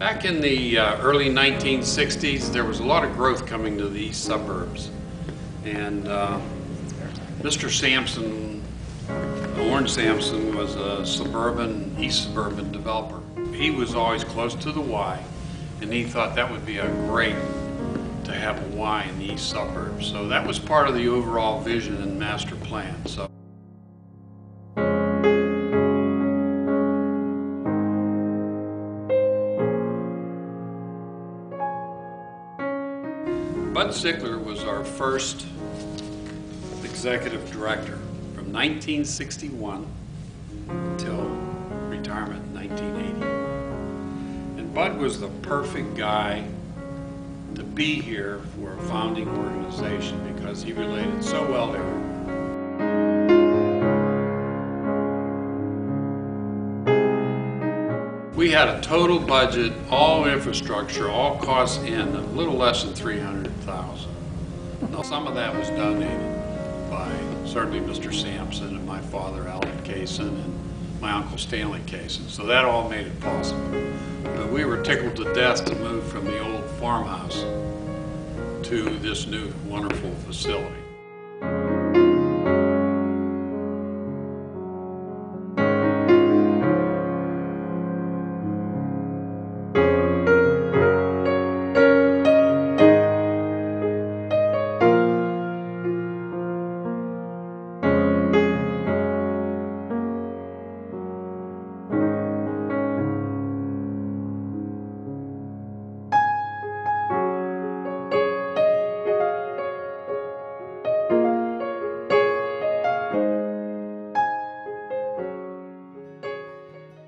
Back in the early 1960s, there was a lot of growth coming to the east suburbs. And Mr. Sampson, Orange Sampson, was a east suburban developer. He was always close to the Y, and he thought that would be a great to have a Y in the east suburbs. So that was part of the overall vision and master plan. So. Bud Sigler was our first executive director from 1961 until retirement in 1980. And Bud was the perfect guy to be here for a founding organization because he related so well to everyone. We had a total budget, all infrastructure, all costs in, a little less than $300,000. Now, some of that was donated by certainly Mr. Sampson and my father, Alvin Kaysen, and my uncle Stanley Kaysen. So that all made it possible. But we were tickled to death to move from the old farmhouse to this new wonderful facility.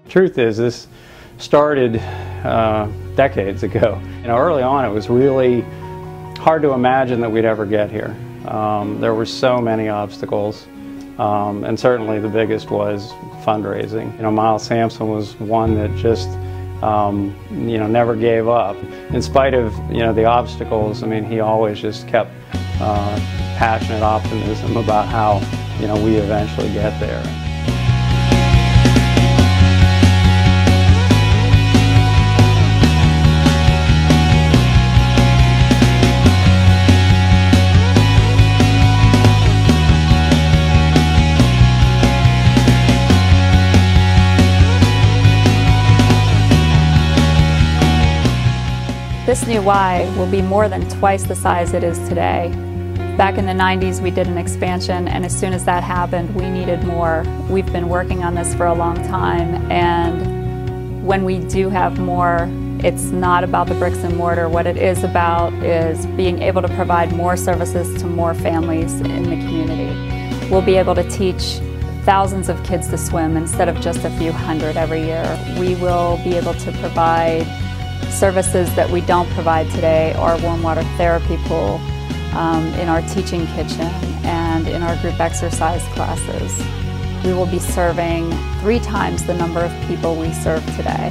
Truth is, this started decades ago. Early on, it was really hard to imagine that we'd ever get here. There were so many obstacles, and certainly the biggest was fundraising. Miles Sampson was one that just never gave up. In spite of the obstacles, he always just kept passionate optimism about how we eventually get there. This new Y will be more than twice the size it is today. Back in the 90s, we did an expansion, and as soon as that happened, we needed more. We've been working on this for a long time, and when we do have more, it's not about the bricks and mortar. What it is about is being able to provide more services to more families in the community. We'll be able to teach thousands of kids to swim instead of just a few hundred every year. We will be able to provide services that we don't provide today, our warm water therapy pool, in our teaching kitchen, and in our group exercise classes. We will be serving 3 times the number of people we serve today,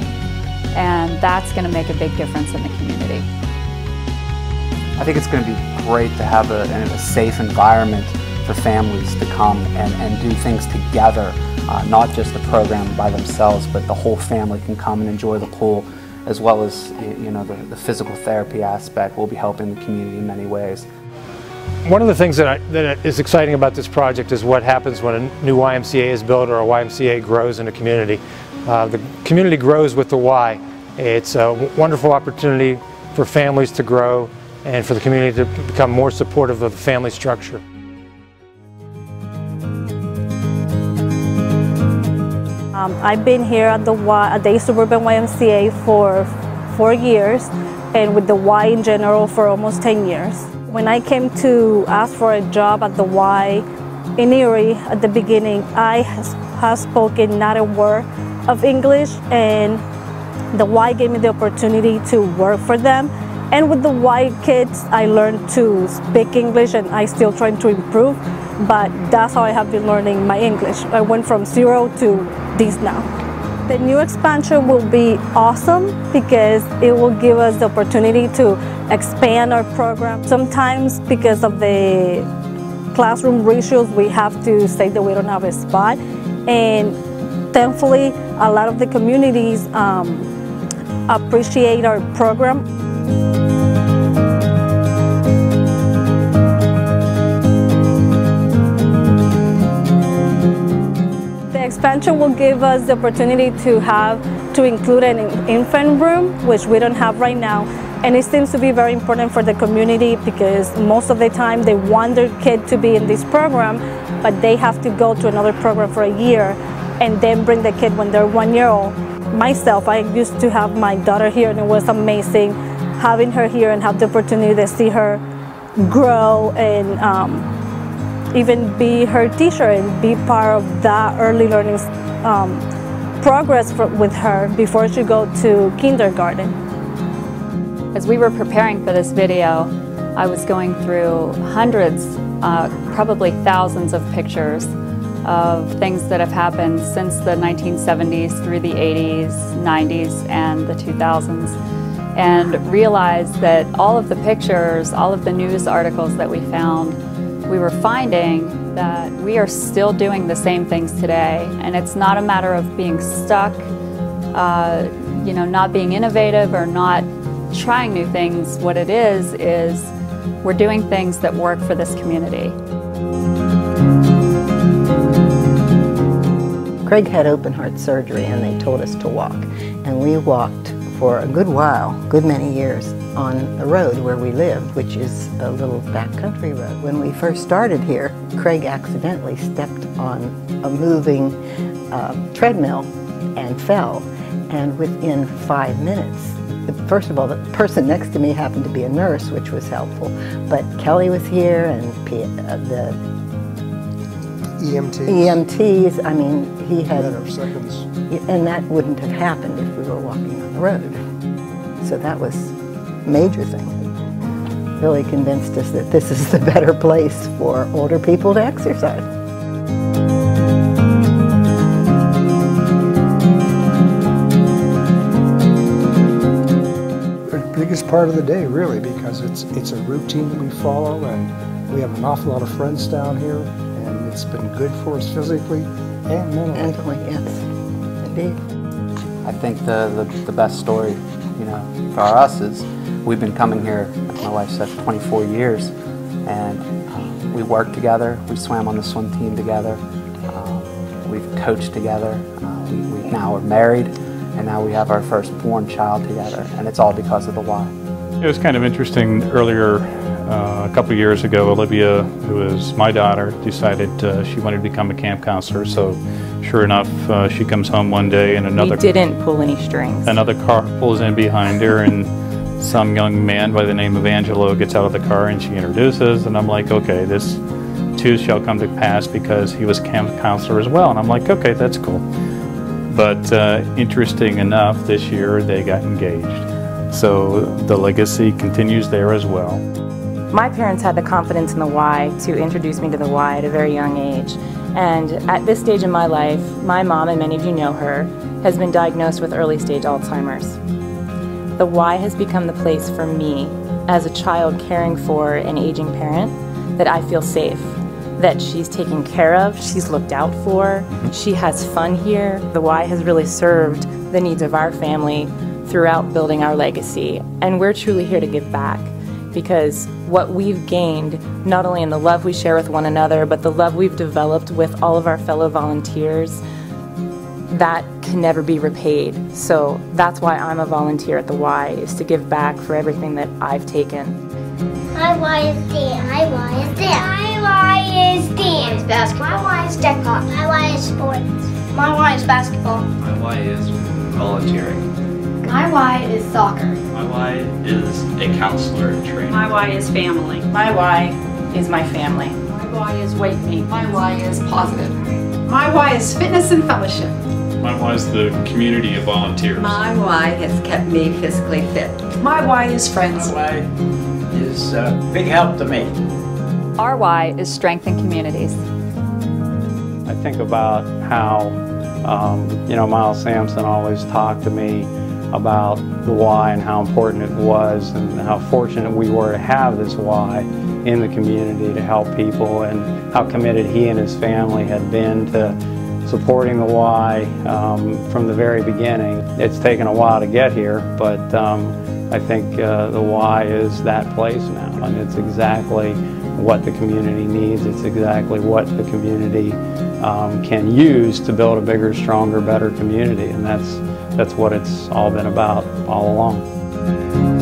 and that's going to make a big difference in the community. I think it's going to be great to have a safe environment for families to come and do things together, not just the program by themselves, but the whole family can come and enjoy the pool, as well as the physical therapy aspect will be helping the community in many ways. One of the things that is exciting about this project is what happens when a new YMCA is built or a YMCA grows in a community. The community grows with the Y. It's a wonderful opportunity for families to grow and for the community to become more supportive of the family structure. I've been here at the East Suburban YMCA for 4 years, and with the Y in general for almost 10 years. When I came to ask for a job at the Y in Erie at the beginning, I had spoken not a word of English, and the Y gave me the opportunity to work for them. And with the Y kids, I learned to speak English, and I still trying to improve, but that's how I have been learning my English. I went from 0 to this now. The new expansion will be awesome because it will give us the opportunity to expand our program. Sometimes because of the classroom ratios, we have to say that we don't have a spot, and thankfully a lot of the communities appreciate our program. The expansion will give us the opportunity to include an infant room, which we don't have right now. And it seems to be very important for the community because most of the time they want their kid to be in this program, but they have to go to another program for a year and then bring the kid when they're 1 year old. Myself, I used to have my daughter here and it was amazing having her here and have the opportunity to see her grow and even be her teacher and be part of that early learning progress with her before she go to kindergarten. As we were preparing for this video, I was going through hundreds, probably thousands of pictures of things that have happened since the 1970s through the 80s, 90s, and the 2000s, and realized that all of the pictures, all of the news articles that we found, we were finding that we are still doing the same things today. And it's not a matter of being stuck, not being innovative or not trying new things. What it is we're doing things that work for this community. Craig had open heart surgery and they told us to walk. And we walked for a good while, good many years, on a road where we lived, which is a little backcountry road. When we first started here, Craig accidentally stepped on a moving treadmill and fell. And within 5 minutes, first of all, the person next to me happened to be a nurse, which was helpful. But Kelly was here and the EMTs, I mean, he had... matter of seconds. And that wouldn't have happened if we were walking on the road. So that was a major thing. Really convinced us that this is the better place for older people to exercise. The biggest part of the day, really, because it's a routine that we follow, and we have an awful lot of friends down here, and it's been good for us physically and mentally. Mentally, yes, indeed. I think the best story, for us is we've been coming here, like my wife said, 24 years, and we worked together. We swam on the swim team together. We've coached together. We now are married, and now we have our firstborn child together, and it's all because of the Y. It was kind of interesting. Earlier, a couple of years ago, Olivia, who is my daughter, decided she wanted to become a camp counselor. So, sure enough, she comes home one day and We didn't pull any strings. Another car pulls in behind her, and some young man by the name of Angelo gets out of the car and she introduces, and I'm like, okay, this too shall come to pass because he was camp counselor as well. And I'm like, okay, that's cool. But interesting enough, this year they got engaged. So the legacy continues there as well. My parents had the confidence in the Y to introduce me to the Y at a very young age. And at this stage in my life, my mom, and many of you know her, has been diagnosed with early stage Alzheimer's. The Y has become the place for me as a child caring for an aging parent that I feel safe, that she's taken care of, she's looked out for, she has fun here. The Y has really served the needs of our family throughout building our legacy, and we're truly here to give back, because what we've gained, not only in the love we share with one another, but the love we've developed with all of our fellow volunteers, that can never be repaid. So that's why I'm a volunteer at the Y, is to give back for everything that I've taken. My Y is dance. My Y is dance. My Y is dance. Basketball. My Y is deck hockey. My Y is sports. My Y is basketball. My Y is volunteering. My Y is soccer. My Y is a counselor in training. My Y is family. My Y is my family. My Y is weight meet. My Y is positive. My Y is fitness and fellowship. My Y is the community of volunteers. My Y has kept me physically fit. My Y is friends. My Y is a big help to me. Our Y is strength in communities. I think about how, Miles Sampson always talked to me about the Y and how important it was and how fortunate we were to have this Y in the community to help people, and how committed he and his family had been to supporting the Y from the very beginning. It's taken a while to get here, but I think the Y is that place now, and it's exactly what the community needs. It's exactly what the community can use to build a bigger, stronger, better community, and that's what it's all been about all along.